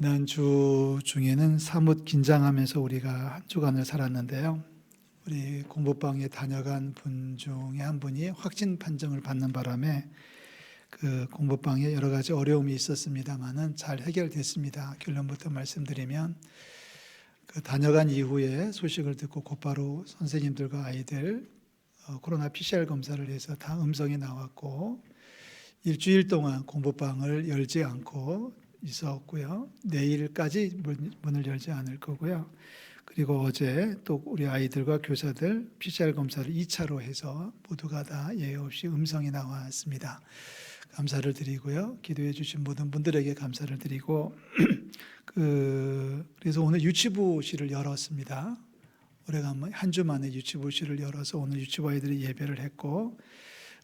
지난주 중에는 사뭇 긴장하면서 우리가 한 주간을 살았는데요. 우리 공부방에 다녀간 분 중에 한 분이 확진 판정을 받는 바람에 그 공부방에 여러 가지 어려움이 있었습니다만은 잘 해결됐습니다. 결론부터 말씀드리면 그 다녀간 이후에 소식을 듣고 곧바로 선생님들과 아이들 코로나 PCR 검사를 해서 다 음성이 나왔고 일주일 동안 공부방을 열지 않고 있었고요. 내일까지 문을 열지 않을 거고요. 그리고 어제 또 우리 아이들과 교사들 PCR 검사를 2차로 해서 모두가 다 예외 없이 음성이 나왔습니다. 감사를 드리고요. 기도해 주신 모든 분들에게 감사를 드리고 그래서 오늘 유치부실을 열었습니다. 오래간만에 한 주 만에 유치부실을 열어서 오늘 유치부 아이들이 예배를 했고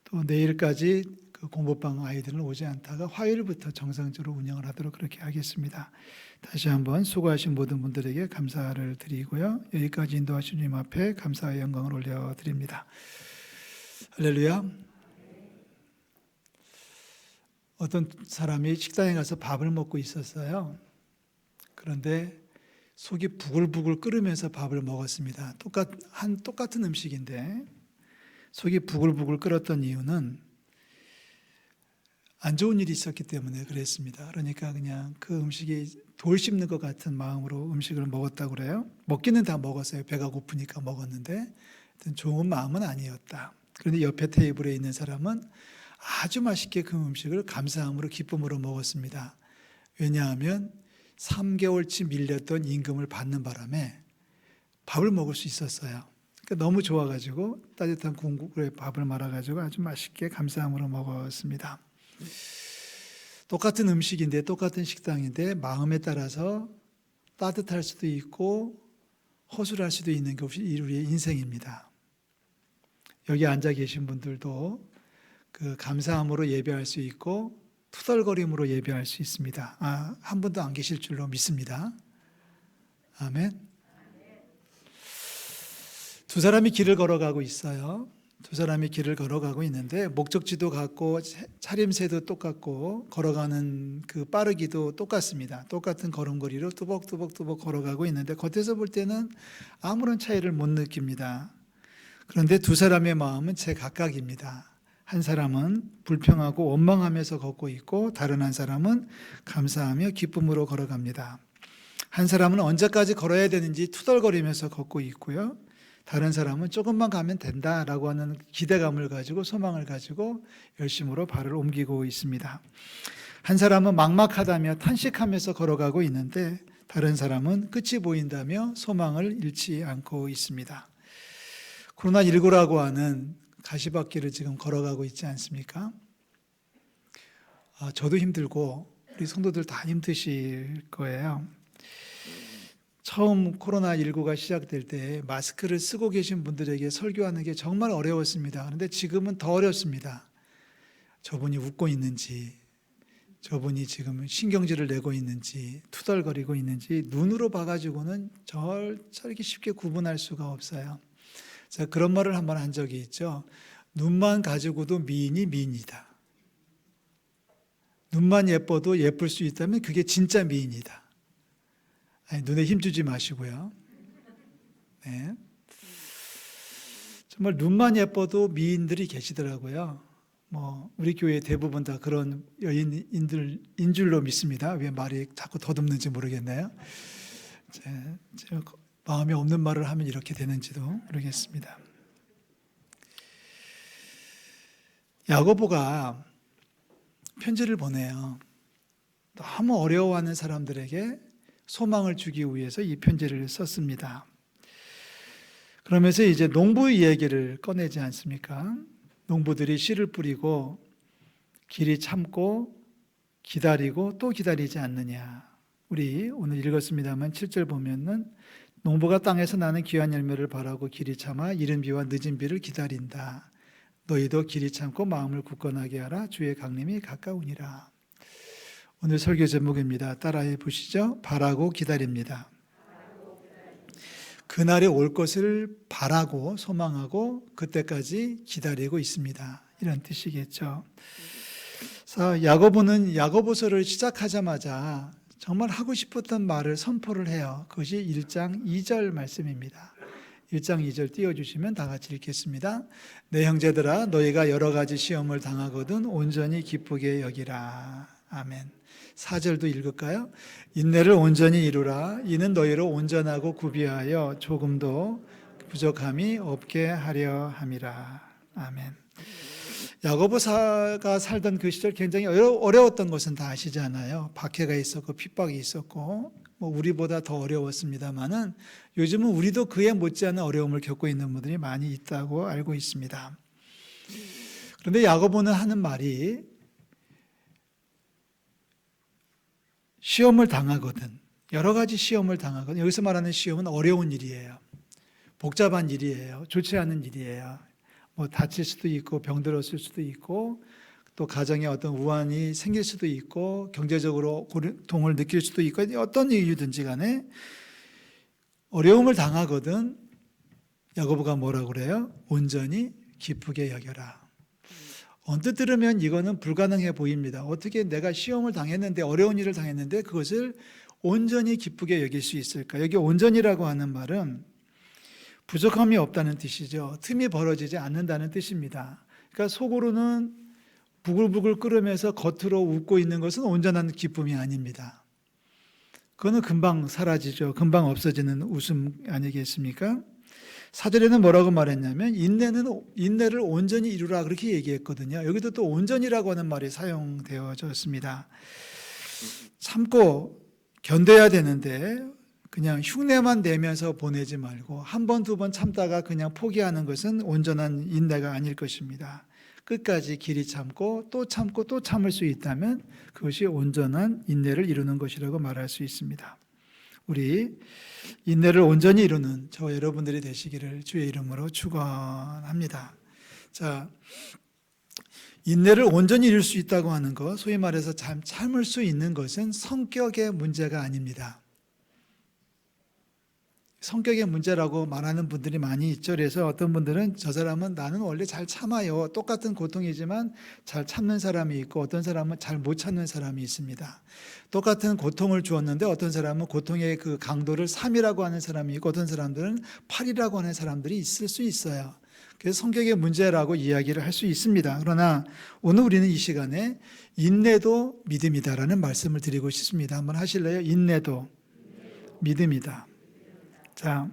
또 내일까지 그 공부방 아이들은 오지 않다가 화요일부터 정상적으로 운영을 하도록 그렇게 하겠습니다. 다시 한번 수고하신 모든 분들에게 감사를 드리고요. 여기까지 인도하신 주님 앞에 감사와 영광을 올려드립니다. 할렐루야. 어떤 사람이 식당에 가서 밥을 먹고 있었어요. 그런데 속이 부글부글 끓으면서 밥을 먹었습니다. 똑같은 음식인데 속이 부글부글 끓었던 이유는 안 좋은 일이 있었기 때문에 그랬습니다. 그러니까 그냥 그 음식이 돌 씹는 것 같은 마음으로 음식을 먹었다고 그래요. 먹기는 다 먹었어요. 배가 고프니까 먹었는데 좋은 마음은 아니었다. 그런데 옆에 테이블에 있는 사람은 아주 맛있게 그 음식을 감사함으로 기쁨으로 먹었습니다. 왜냐하면 3개월치 밀렸던 임금을 받는 바람에 밥을 먹을 수 있었어요. 그러니까 너무 좋아가지고 따뜻한 국물에 밥을 말아가지고 아주 맛있게 감사함으로 먹었습니다. 똑같은 음식인데 똑같은 식당인데 마음에 따라서 따뜻할 수도 있고 허술할 수도 있는 것이 우리의 인생입니다. 여기 앉아 계신 분들도 그 감사함으로 예배할 수 있고 투덜거림으로 예배할 수 있습니다. 한 분도 안 계실 줄로 믿습니다. 아멘. 두 사람이 길을 걸어가고 있어요. 두 사람이 길을 걸어가고 있는데 목적지도 같고 차림새도 똑같고 걸어가는 그 빠르기도 똑같습니다. 똑같은 걸음걸이로 뚜벅뚜벅 걸어가고 있는데 겉에서 볼 때는 아무런 차이를 못 느낍니다. 그런데 두 사람의 마음은 제각각입니다. 한 사람은 불평하고 원망하면서 걷고 있고 다른 한 사람은 감사하며 기쁨으로 걸어갑니다. 한 사람은 언제까지 걸어야 되는지 투덜거리면서 걷고 있고요. 다른 사람은 조금만 가면 된다라고 하는 기대감을 가지고 소망을 가지고 열심으로 발을 옮기고 있습니다. 한 사람은 막막하다며 탄식하면서 걸어가고 있는데 다른 사람은 끝이 보인다며 소망을 잃지 않고 있습니다. 코로나19라고 하는 가시밭길을 지금 걸어가고 있지 않습니까? 저도 힘들고 우리 성도들 다 힘드실 거예요. 처음 코로나19가 시작될 때 마스크를 쓰고 계신 분들에게 설교하는 게 정말 어려웠습니다. 그런데 지금은 더 어렵습니다. 저분이 웃고 있는지, 저분이 지금 신경질을 내고 있는지, 투덜거리고 있는지 눈으로 봐가지고는 저렇게 쉽게 구분할 수가 없어요. 제가 그런 말을 한번 한 적이 있죠. 눈만 가지고도 미인이 미인이다. 눈만 예뻐도 예쁠 수 있다면 그게 진짜 미인이다. 눈에 힘주지 마시고요. 네. 정말 눈만 예뻐도 미인들이 계시더라고요. 우리 교회 대부분 다 그런 여인인 줄로 믿습니다. 왜 말이 자꾸 더듬는지 모르겠네요. 제가 마음에 없는 말을 하면 이렇게 되는지도 모르겠습니다. 야고보가 편지를 보내요. 너무 어려워하는 사람들에게 소망을 주기 위해서 이 편지를 썼습니다. 그러면서 이제 농부 이야기를 꺼내지 않습니까? 농부들이 씨를 뿌리고 길이 참고 기다리고 또 기다리지 않느냐. 우리 오늘 읽었습니다만 7절 보면은 농부가 땅에서 나는 귀한 열매를 바라고 길이 참아 이른 비와 늦은 비를 기다린다. 너희도 길이 참고 마음을 굳건하게 하라. 주의 강림이 가까우니라. 오늘 설교 제목입니다. 따라해 보시죠. 바라고 기다립니다. 그날이 올 것을 바라고 소망하고 그때까지 기다리고 있습니다. 이런 뜻이겠죠. 그래서 야고보는 야고보서를 시작하자마자 정말 하고 싶었던 말을 선포를 해요. 그것이 1장 2절 말씀입니다. 1장 2절 띄워주시면 다 같이 읽겠습니다. 내 형제들아 너희가 여러 가지 시험을 당하거든 온전히 기쁘게 여기라. 아멘. 4절도 읽을까요? 인내를 온전히 이루라. 이는 너희로 온전하고 구비하여 조금도 부족함이 없게 하려 함이라. 아멘. 야고보가 살던 그 시절 굉장히 어려웠던 것은 다 아시잖아요. 박해가 있었고 핍박이 있었고 우리보다 더 어려웠습니다만은 요즘은 우리도 그에 못지않은 어려움을 겪고 있는 분들이 많이 있다고 알고 있습니다. 그런데 야고보는 하는 말이 시험을 당하거든, 여러 가지 시험을 당하거든. 여기서 말하는 시험은 어려운 일이에요. 복잡한 일이에요. 좋지 않은 일이에요. 다칠 수도 있고 병들었을 수도 있고 또 가정에 어떤 우환이 생길 수도 있고 경제적으로 고통을 느낄 수도 있고 어떤 이유든지 간에 어려움을 당하거든 야고보가 뭐라고 그래요? 온전히 기쁘게 여겨라. 언뜻 들으면 이거는 불가능해 보입니다. 어떻게 내가 시험을 당했는데 어려운 일을 당했는데 그것을 온전히 기쁘게 여길 수 있을까? 여기 온전이라고 하는 말은 부족함이 없다는 뜻이죠. 틈이 벌어지지 않는다는 뜻입니다. 그러니까 속으로는 부글부글 끓으면서 겉으로 웃고 있는 것은 온전한 기쁨이 아닙니다. 그거는 금방 사라지죠. 금방 없어지는 웃음 아니겠습니까? 4절에는 뭐라고 말했냐면 인내를 온전히 이루라 그렇게 얘기했거든요. 여기도 또 온전이라고 하는 말이 사용되어졌습니다. 참고 견뎌야 되는데 그냥 흉내만 내면서 보내지 말고 한 번, 두 번 참다가 그냥 포기하는 것은 온전한 인내가 아닐 것입니다. 끝까지 길이 참고 또 참을 수 있다면 그것이 온전한 인내를 이루는 것이라고 말할 수 있습니다. 우리 인내를 온전히 이루는 저와 여러분들이 되시기를 주의 이름으로 축원합니다. 자, 인내를 온전히 이룰 수 있다고 하는 것, 소위 말해서 참을 수 있는 것은 성격의 문제가 아닙니다. 성격의 문제라고 말하는 분들이 많이 있죠. 그래서 어떤 분들은 저 사람은 나는 원래 잘 참아요. 똑같은 고통이지만 잘 참는 사람이 있고 어떤 사람은 잘 못 참는 사람이 있습니다. 똑같은 고통을 주었는데 어떤 사람은 고통의 그 강도를 3이라고 하는 사람이 있고 어떤 사람들은 8이라고 하는 사람들이 있을 수 있어요. 그래서 성격의 문제라고 이야기를 할 수 있습니다. 그러나 오늘 우리는 이 시간에 인내도 믿음이다라는 말씀을 드리고 싶습니다. 한번 하실래요? 인내도 믿음이다. 자,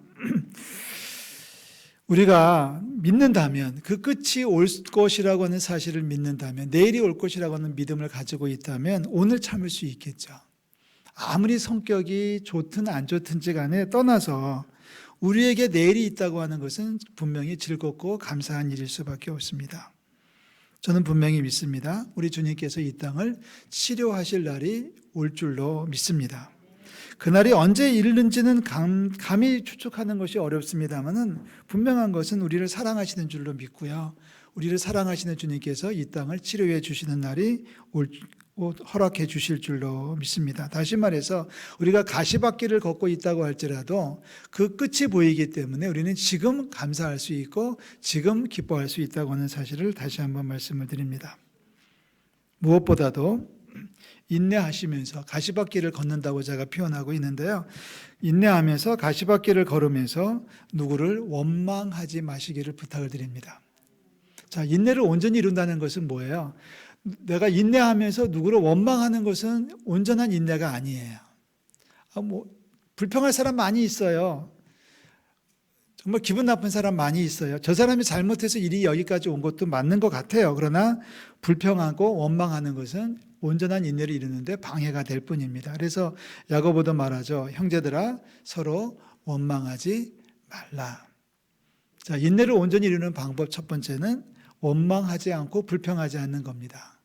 우리가 믿는다면 그 끝이 올 것이라고 하는 사실을 믿는다면 내일이 올 것이라고 하는 믿음을 가지고 있다면 오늘 참을 수 있겠죠. 아무리 성격이 좋든 안 좋든지 간에 떠나서 우리에게 내일이 있다고 하는 것은 분명히 즐겁고 감사한 일일 수밖에 없습니다. 저는 분명히 믿습니다. 우리 주님께서 이 땅을 치료하실 날이 올 줄로 믿습니다. 그날이 언제 이르는지는 감히 추측하는 것이 어렵습니다만은 분명한 것은 우리를 사랑하시는 줄로 믿고요. 우리를 사랑하시는 주님께서 이 땅을 치료해 주시는 날이 허락해 주실 줄로 믿습니다. 다시 말해서 우리가 가시밭길을 걷고 있다고 할지라도 그 끝이 보이기 때문에 우리는 지금 감사할 수 있고 지금 기뻐할 수 있다고 하는 사실을 다시 한번 말씀을 드립니다. 무엇보다도 인내하시면서 가시밭길을 걷는다고 제가 표현하고 있는데요. 인내하면서 가시밭길을 걸으면서 누구를 원망하지 마시기를 부탁을 드립니다. 자, 인내를 온전히 이룬다는 것은 뭐예요? 내가 인내하면서 누구를 원망하는 것은 온전한 인내가 아니에요. 불평할 사람 많이 있어요. 정말 기분 나쁜 사람 많이 있어요. 저 사람이 잘못해서 일이 여기까지 온 것도 맞는 것 같아요. 그러나 불평하고 원망하는 것은 온전한 인내를 이루는데 방해가 될 뿐입니다. 그래서 야고보도 말하죠. 형제들아 서로 원망하지 말라. 자, 인내를 온전히 이루는 방법 첫 번째는 원망하지 않고 불평하지 않는 겁니다.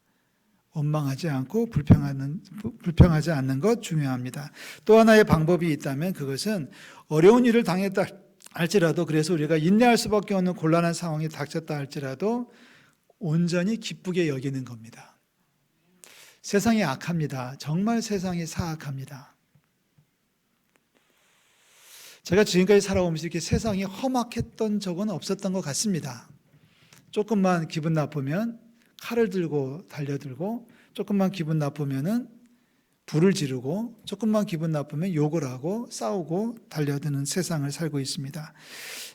원망하지 않고 불평하지 않는 것 중요합니다. 또 하나의 방법이 있다면 그것은 어려운 일을 당했다 할지라도 그래서 우리가 인내할 수밖에 없는 곤란한 상황이 닥쳤다 할지라도 온전히 기쁘게 여기는 겁니다. 세상이 악합니다. 정말 세상이 사악합니다. 제가 지금까지 살아오면서 이렇게 세상이 험악했던 적은 없었던 것 같습니다. 조금만 기분 나쁘면 칼을 들고 달려들고 조금만 기분 나쁘면은 불을 지르고 조금만 기분 나쁘면 욕을 하고 싸우고 달려드는 세상을 살고 있습니다.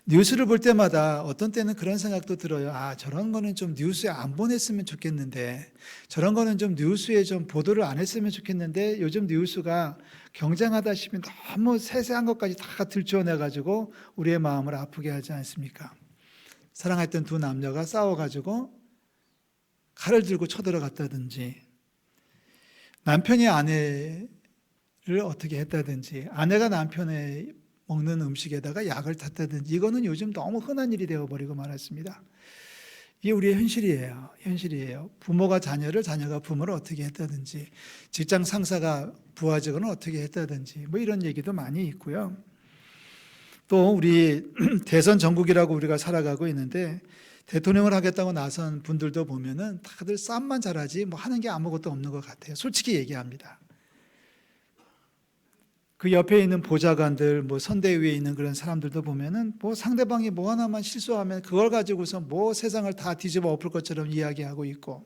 뉴스를 볼 때마다 어떤 때는 그런 생각도 들어요. 아, 저런 거는 좀 뉴스에 안 보냈으면 좋겠는데, 저런 거는 좀 뉴스에 좀 보도를 안 했으면 좋겠는데, 요즘 뉴스가 경쟁하다 싶으면 너무 세세한 것까지 다 들춰내가지고 우리의 마음을 아프게 하지 않습니까? 사랑했던 두 남녀가 싸워가지고 칼을 들고 쳐들어갔다든지, 남편이 아내를 어떻게 했다든지, 아내가 남편의 먹는 음식에다가 약을 탔다든지, 이거는 요즘 너무 흔한 일이 되어버리고 말았습니다. 이게 우리의 현실이에요. 현실이에요. 부모가 자녀를, 자녀가 부모를 어떻게 했다든지, 직장 상사가 부하 직원을 어떻게 했다든지, 뭐 이런 얘기도 많이 있고요. 또 우리 대선 전국이라고 우리가 살아가고 있는데, 대통령을 하겠다고 나선 분들도 보면은 다들 싸움만 잘하지 뭐 하는 게 아무것도 없는 것 같아요. 솔직히 얘기합니다. 그 옆에 있는 보좌관들, 뭐 선대위에 있는 그런 사람들도 보면은 뭐 상대방이 뭐 하나만 실수하면 그걸 가지고서 뭐 세상을 다 뒤집어 엎을 것처럼 이야기하고 있고,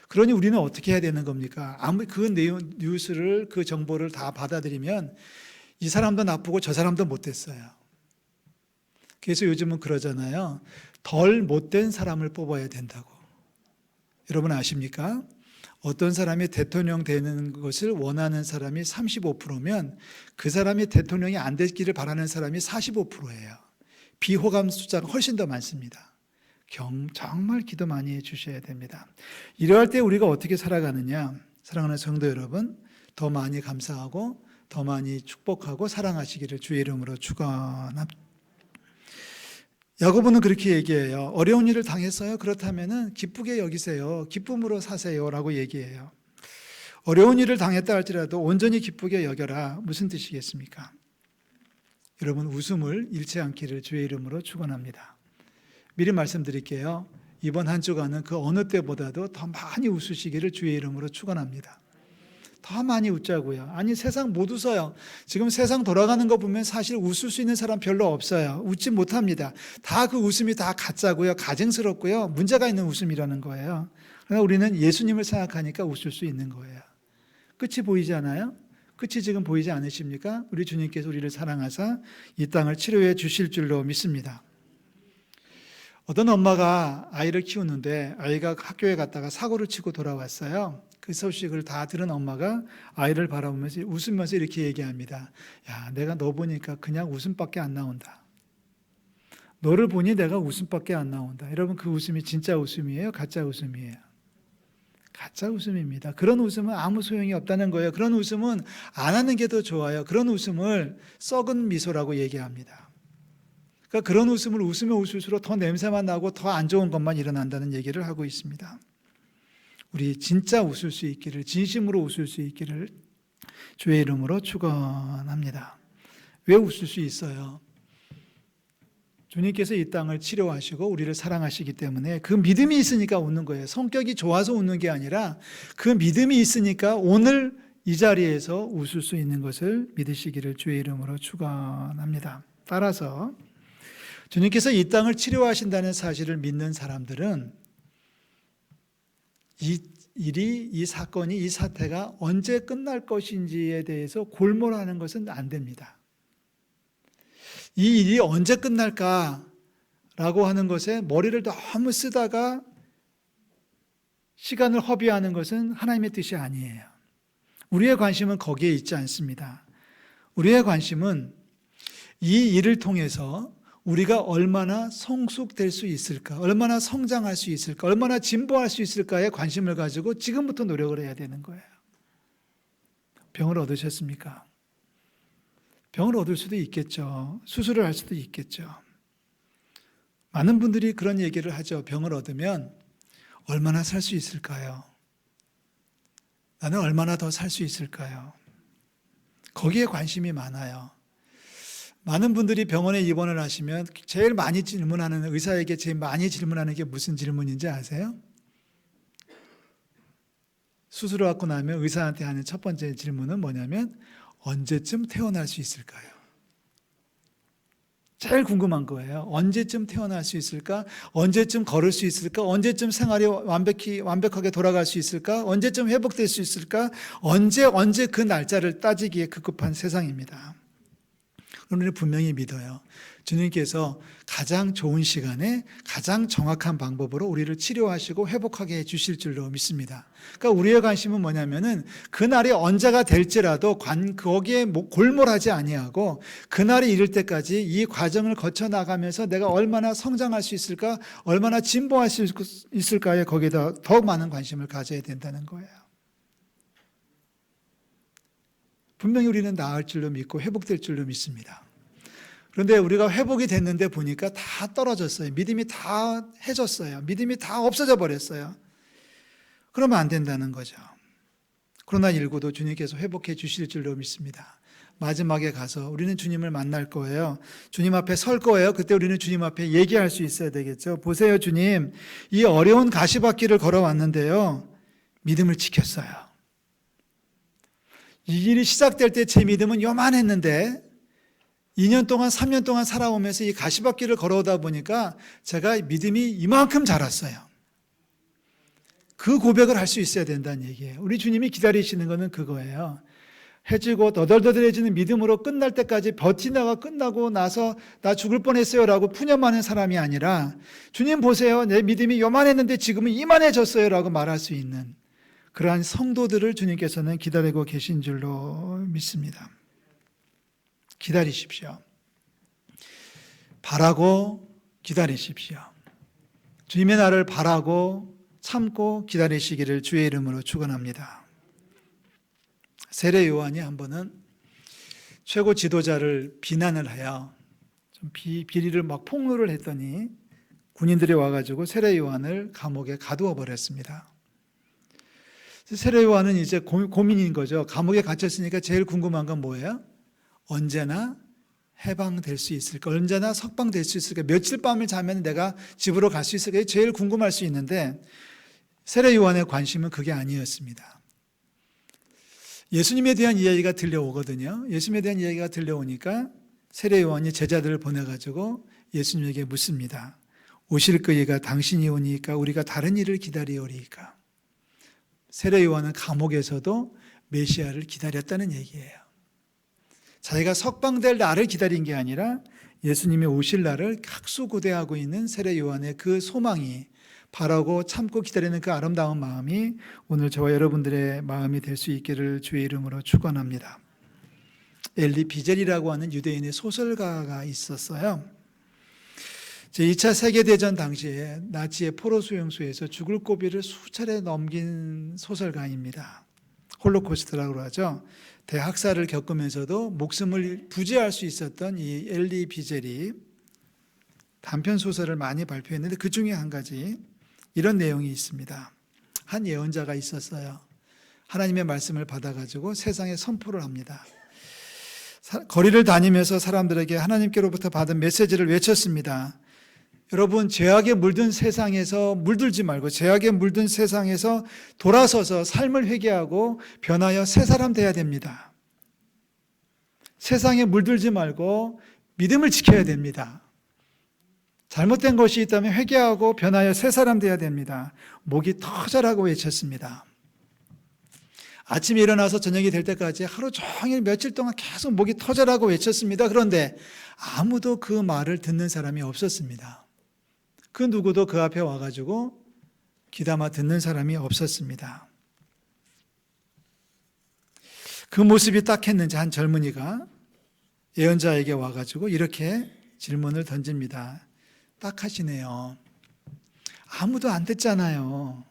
그러니 우리는 어떻게 해야 되는 겁니까? 아무리 그 내용, 뉴스를, 그 정보를 다 받아들이면 이 사람도 나쁘고 저 사람도 못됐어요. 그래서 요즘은 그러잖아요. 덜 못된 사람을 뽑아야 된다고. 여러분 아십니까? 어떤 사람이 대통령 되는 것을 원하는 사람이 35%면 그 사람이 대통령이 안 되기를 바라는 사람이 45%예요. 비호감 숫자가 훨씬 더 많습니다. 정말 기도 많이 해주셔야 됩니다. 이러할 때 우리가 어떻게 살아가느냐? 사랑하는 성도 여러분, 더 많이 감사하고 더 많이 축복하고 사랑하시기를 주의 이름으로 축원합니다. 야고보는 그렇게 얘기해요. 어려운 일을 당했어요? 그렇다면은 기쁘게 여기세요. 기쁨으로 사세요라고 얘기해요. 어려운 일을 당했다 할지라도 온전히 기쁘게 여겨라. 무슨 뜻이겠습니까? 여러분, 웃음을 잃지 않기를 주의 이름으로 축원합니다. 미리 말씀드릴게요. 이번 한 주간은 그 어느 때보다도 더 많이 웃으시기를 주의 이름으로 축원합니다. 더 많이 웃자고요. 아니, 세상 못 웃어요. 지금 세상 돌아가는 거 보면 사실 웃을 수 있는 사람 별로 없어요. 웃지 못합니다. 다 그 웃음이 다 가짜고요. 가증스럽고요. 문제가 있는 웃음이라는 거예요. 그러나 우리는 예수님을 생각하니까 웃을 수 있는 거예요. 끝이 보이지 않아요? 끝이 지금 보이지 않으십니까? 우리 주님께서 우리를 사랑하사 이 땅을 치료해 주실 줄로 믿습니다. 어떤 엄마가 아이를 키우는데 아이가 학교에 갔다가 사고를 치고 돌아왔어요. 그 소식을 다 들은 엄마가 아이를 바라보면서 웃으면서 이렇게 얘기합니다. 야, 내가 너 보니까 그냥 웃음밖에 안 나온다. 너를 보니 내가 웃음밖에 안 나온다. 여러분, 그 웃음이 진짜 웃음이에요? 가짜 웃음이에요? 가짜 웃음입니다. 그런 웃음은 아무 소용이 없다는 거예요. 그런 웃음은 안 하는 게 더 좋아요. 그런 웃음을 썩은 미소라고 얘기합니다. 그러니까 그런 웃음을 웃으면 웃을수록 더 냄새만 나고 더 안 좋은 것만 일어난다는 얘기를 하고 있습니다. 우리 진짜 웃을 수 있기를, 진심으로 웃을 수 있기를 주의 이름으로 축원합니다. 왜 웃을 수 있어요? 주님께서 이 땅을 치료하시고 우리를 사랑하시기 때문에 그 믿음이 있으니까 웃는 거예요. 성격이 좋아서 웃는 게 아니라 그 믿음이 있으니까 오늘 이 자리에서 웃을 수 있는 것을 믿으시기를 주의 이름으로 축원합니다. 따라서 주님께서 이 땅을 치료하신다는 사실을 믿는 사람들은 이 일이, 이 사건이, 이 사태가 언제 끝날 것인지에 대해서 골몰하는 것은 안 됩니다. 이 일이 언제 끝날까라고 하는 것에 머리를 너무 쓰다가 시간을 허비하는 것은 하나님의 뜻이 아니에요. 우리의 관심은 거기에 있지 않습니다. 우리의 관심은 이 일을 통해서 우리가 얼마나 성숙될 수 있을까, 얼마나 성장할 수 있을까, 얼마나 진보할 수 있을까에 관심을 가지고 지금부터 노력을 해야 되는 거예요. 병을 얻으셨습니까? 병을 얻을 수도 있겠죠. 수술을 할 수도 있겠죠. 많은 분들이 그런 얘기를 하죠. 병을 얻으면 얼마나 살 수 있을까요? 나는 얼마나 더 살 수 있을까요? 거기에 관심이 많아요. 많은 분들이 병원에 입원을 하시면 제일 많이 질문하는, 의사에게 제일 많이 질문하는 게 무슨 질문인지 아세요? 수술을 받고 나면 의사한테 하는 첫 번째 질문은 뭐냐면 언제쯤 퇴원할 수 있을까요? 제일 궁금한 거예요. 언제쯤 태어날 수 있을까? 언제쯤 걸을 수 있을까? 언제쯤 생활이 완벽하게 돌아갈 수 있을까? 언제쯤 회복될 수 있을까? 언제 그 날짜를 따지기에 급급한 세상입니다. 우리는 분명히 믿어요. 주님께서 가장 좋은 시간에 가장 정확한 방법으로 우리를 치료하시고 회복하게 해주실 줄로 믿습니다. 그러니까 우리의 관심은 뭐냐면은 그날이 언제가 될지라도 거기에 골몰하지 아니하고 그날이 이를 때까지 이 과정을 거쳐 나가면서 내가 얼마나 성장할 수 있을까, 얼마나 진보할 수 있을까에 거기에다 더 많은 관심을 가져야 된다는 거예요. 분명히 우리는 나을 줄로 믿고 회복될 줄로 믿습니다. 그런데 우리가 회복이 됐는데 보니까 다 떨어졌어요. 믿음이 다 해졌어요. 믿음이 다 없어져 버렸어요. 그러면 안 된다는 거죠. 코로나19도 주님께서 회복해 주실 줄로 믿습니다. 마지막에 가서 우리는 주님을 만날 거예요. 주님 앞에 설 거예요. 그때 우리는 주님 앞에 얘기할 수 있어야 되겠죠. 보세요, 주님. 이 어려운 가시밭길을 걸어왔는데요. 믿음을 지켰어요. 이 길이 시작될 때 제 믿음은 요만했는데 2년 동안 3년 동안 살아오면서 이 가시밭길을 걸어오다 보니까 제가 믿음이 이만큼 자랐어요. 그 고백을 할 수 있어야 된다는 얘기예요. 우리 주님이 기다리시는 것은 그거예요. 해지고 너덜너덜해지는 믿음으로 끝날 때까지 버티다가 끝나고 나서 나 죽을 뻔했어요 라고 푸념하는 사람이 아니라 주님 보세요. 내 믿음이 요만했는데 지금은 이만해졌어요 라고 말할 수 있는 그러한 성도들을 주님께서는 기다리고 계신 줄로 믿습니다. 기다리십시오. 바라고 기다리십시오. 주님의 날을 바라고 참고 기다리시기를 주의 이름으로 축원합니다. 세례 요한이 한 번은 최고 지도자를 비난을 해요. 좀 비리를 막 폭로를 했더니 군인들이 와가지고 세례 요한을 감옥에 가두어 버렸습니다. 세례 요한은 이제 고민인 거죠. 감옥에 갇혔으니까 제일 궁금한 건 뭐예요? 언제나 해방될 수 있을까? 언제나 석방될 수 있을까? 며칠 밤을 자면 내가 집으로 갈 수 있을까? 제일 궁금할 수 있는데 세례 요한의 관심은 그게 아니었습니다. 예수님에 대한 이야기가 들려오거든요. 예수님에 대한 이야기가 들려오니까 세례 요한이 제자들을 보내가지고 예수님에게 묻습니다. 오실 그이가 당신이 오니까 우리가 다른 일을 기다리오리이까? 세례 요한은 감옥에서도 메시아를 기다렸다는 얘기예요. 자기가 석방될 날을 기다린 게 아니라 예수님이 오실 날을 각수고대하고 있는 세례 요한의 그 소망이 바라고 참고 기다리는 그 아름다운 마음이 오늘 저와 여러분들의 마음이 될 수 있기를 주의 이름으로 축원합니다. 엘리 비젤이라고 하는 유대인의 소설가가 있었어요. 제2차 세계대전 당시에 나치의 포로 수용소에서 죽을 고비를 수차례 넘긴 소설가입니다. 홀로코스트라고 하죠. 대학살을 겪으면서도 목숨을 부지할 수 있었던 이 엘리 비젤이 단편 소설을 많이 발표했는데 그 중에 한 가지 이런 내용이 있습니다. 한 예언자가 있었어요. 하나님의 말씀을 받아가지고 세상에 선포를 합니다. 거리를 다니면서 사람들에게 하나님께로부터 받은 메시지를 외쳤습니다. 여러분, 죄악에 물든 세상에서 물들지 말고 죄악에 물든 세상에서 돌아서서 삶을 회개하고 변하여 새 사람 돼야 됩니다. 세상에 물들지 말고 믿음을 지켜야 됩니다. 잘못된 것이 있다면 회개하고 변하여 새 사람 돼야 됩니다. 목이 터져라고 외쳤습니다. 아침에 일어나서 저녁이 될 때까지 하루 종일 며칠 동안 계속 목이 터져라고 외쳤습니다. 그런데 아무도 그 말을 듣는 사람이 없었습니다. 그 누구도 그 앞에 와가지고 귀담아 듣는 사람이 없었습니다. 그 모습이 딱했는지 한 젊은이가 예언자에게 와가지고 이렇게 질문을 던집니다. 딱하시네요. 아무도 안 듣잖아요.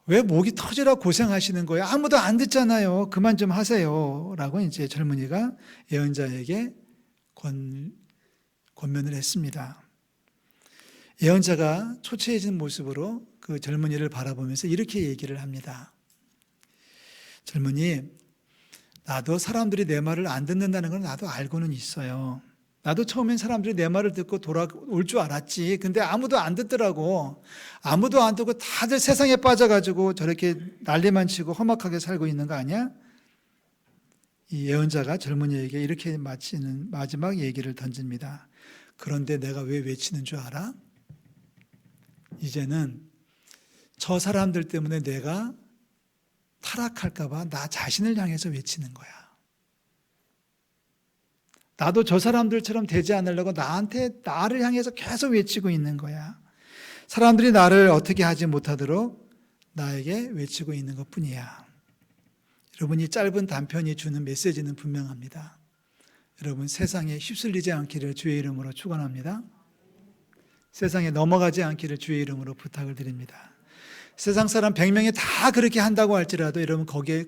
왜 목이 터지라 고생하시는 거예요? 아무도 안 듣잖아요. 그만 좀 하세요. 라고 이제 젊은이가 예언자에게 권면을 했습니다. 예언자가 초췌해진 모습으로 그 젊은이를 바라보면서 이렇게 얘기를 합니다. 젊은이, 나도 사람들이 내 말을 안 듣는다는 건 나도 알고는 있어요. 나도 처음엔 사람들이 내 말을 듣고 돌아올 줄 알았지. 근데 아무도 안 듣더라고. 아무도 안 듣고 다들 세상에 빠져가지고 저렇게 난리만 치고 험악하게 살고 있는 거 아니야? 이 예언자가 젊은이에게 이렇게 마치는 마지막 얘기를 던집니다. 그런데 내가 왜 외치는 줄 알아? 이제는 저 사람들 때문에 내가 타락할까 봐 나 자신을 향해서 외치는 거야. 나도 저 사람들처럼 되지 않으려고 나를 향해서 계속 외치고 있는 거야. 사람들이 나를 어떻게 하지 못하도록 나에게 외치고 있는 것뿐이야. 여러분, 이 짧은 단편이 주는 메시지는 분명합니다. 여러분, 세상에 휩쓸리지 않기를 주의 이름으로 축원합니다. 세상에 넘어가지 않기를 주의 이름으로 부탁을 드립니다. 세상 사람 100명이 다 그렇게 한다고 할지라도 여러분 거기에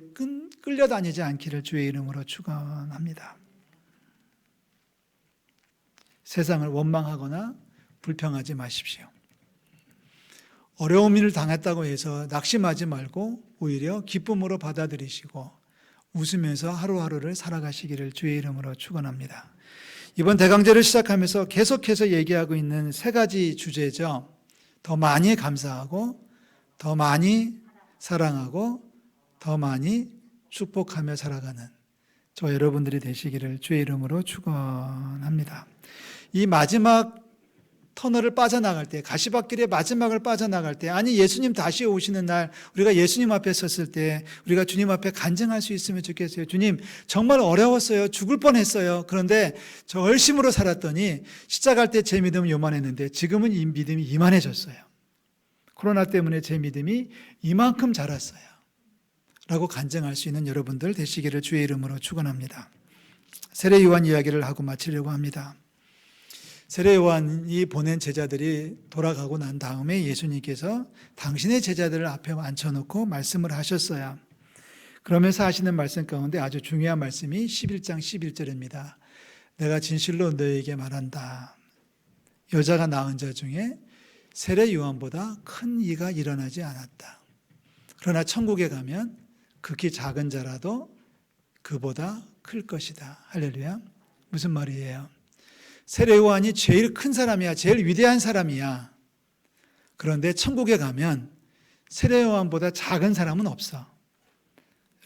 끌려다니지 않기를 주의 이름으로 축원합니다. 세상을 원망하거나 불평하지 마십시오. 어려운 일을 당했다고 해서 낙심하지 말고 오히려 기쁨으로 받아들이시고 웃으면서 하루하루를 살아가시기를 주의 이름으로 축원합니다. 이번 대강제를 시작하면서 계속해서 얘기하고 있는 세 가지 주제죠. 더 많이 감사하고, 더 많이 사랑하고, 더 많이 축복하며 살아가는 저 여러분들이 되시기를 주의 이름으로 축원합니다. 이 마지막 터널을 빠져나갈 때, 가시밭길의 마지막을 빠져나갈 때, 아니 예수님 다시 오시는 날 우리가 예수님 앞에 섰을 때 우리가 주님 앞에 간증할 수 있으면 좋겠어요. 주님 정말 어려웠어요. 죽을 뻔했어요. 그런데 저 열심으로 살았더니 시작할 때 제 믿음은 요만했는데 지금은 이 믿음이 이만해졌어요. 코로나 때문에 제 믿음이 이만큼 자랐어요. 라고 간증할 수 있는 여러분들 되시기를 주의 이름으로 축원합니다. 세례 요한 이야기를 하고 마치려고 합니다. 세례 요한이 보낸 제자들이 돌아가고 난 다음에 예수님께서 당신의 제자들을 앞에 앉혀놓고 말씀을 하셨어요. 그러면서 하시는 말씀 가운데 아주 중요한 말씀이 11장 11절입니다. 내가 진실로 너에게 말한다. 여자가 낳은 자 중에 세례 요한보다 큰 이가 일어나지 않았다. 그러나 천국에 가면 극히 작은 자라도 그보다 클 것이다. 할렐루야. 무슨 말이에요? 세례 요한이 제일 큰 사람이야. 제일 위대한 사람이야. 그런데 천국에 가면 세례 요한보다 작은 사람은 없어.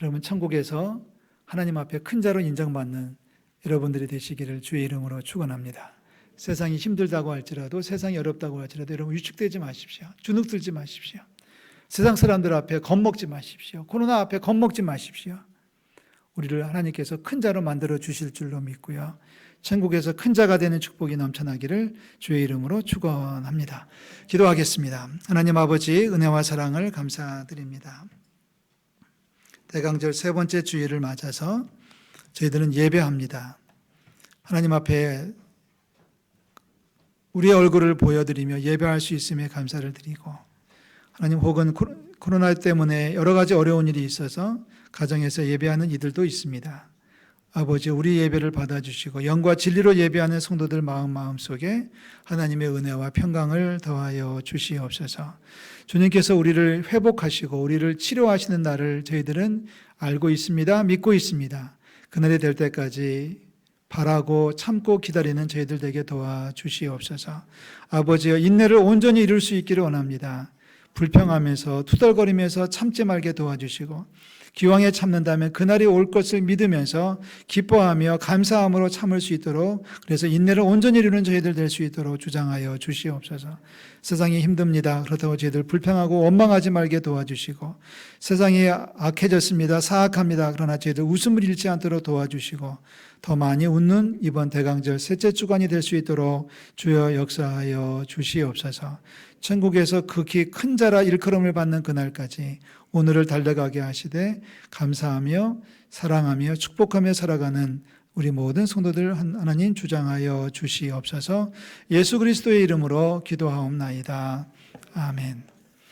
여러분, 천국에서 하나님 앞에 큰 자로 인정받는 여러분들이 되시기를 주의 이름으로 축원합니다. 세상이 힘들다고 할지라도, 세상이 어렵다고 할지라도 여러분 위축되지 마십시오. 주눅 들지 마십시오. 세상 사람들 앞에 겁먹지 마십시오. 코로나 앞에 겁먹지 마십시오. 우리를 하나님께서 큰 자로 만들어 주실 줄로 믿고요. 천국에서 큰 자가 되는 축복이 넘쳐나기를 주의 이름으로 축원합니다. 기도하겠습니다. 하나님 아버지, 은혜와 사랑을 감사드립니다. 대강절 세 번째 주일을 맞아서 저희들은 예배합니다. 하나님 앞에 우리의 얼굴을 보여드리며 예배할 수 있음에 감사를 드리고, 하나님 혹은 코로나 때문에 여러 가지 어려운 일이 있어서 가정에서 예배하는 이들도 있습니다. 아버지, 우리 예배를 받아주시고 영과 진리로 예배하는 성도들 마음속에 하나님의 은혜와 평강을 더하여 주시옵소서. 주님께서 우리를 회복하시고 우리를 치료하시는 날을 저희들은 알고 있습니다. 믿고 있습니다. 그날이 될 때까지 바라고 참고 기다리는 저희들 되게 도와주시옵소서. 아버지여, 인내를 온전히 이룰 수 있기를 원합니다. 불평하면서 투덜거리면서 참지 말게 도와주시고, 기왕에 참는다면 그날이 올 것을 믿으면서 기뻐하며 감사함으로 참을 수 있도록, 그래서 인내를 온전히 이루는 저희들 될 수 있도록 주장하여 주시옵소서. 세상이 힘듭니다. 그렇다고 저희들 불평하고 원망하지 말게 도와주시고, 세상이 악해졌습니다. 사악합니다. 그러나 저희들 웃음을 잃지 않도록 도와주시고, 더 많이 웃는 이번 대강절 셋째 주간이 될 수 있도록 주여 역사하여 주시옵소서. 천국에서 극히 큰 자라 일컬음을 받는 그날까지 오늘을 달려가게 하시되 감사하며 사랑하며 축복하며 살아가는 우리 모든 성도들 하나님 주장하여 주시옵소서. 예수 그리스도의 이름으로 기도하옵나이다. 아멘.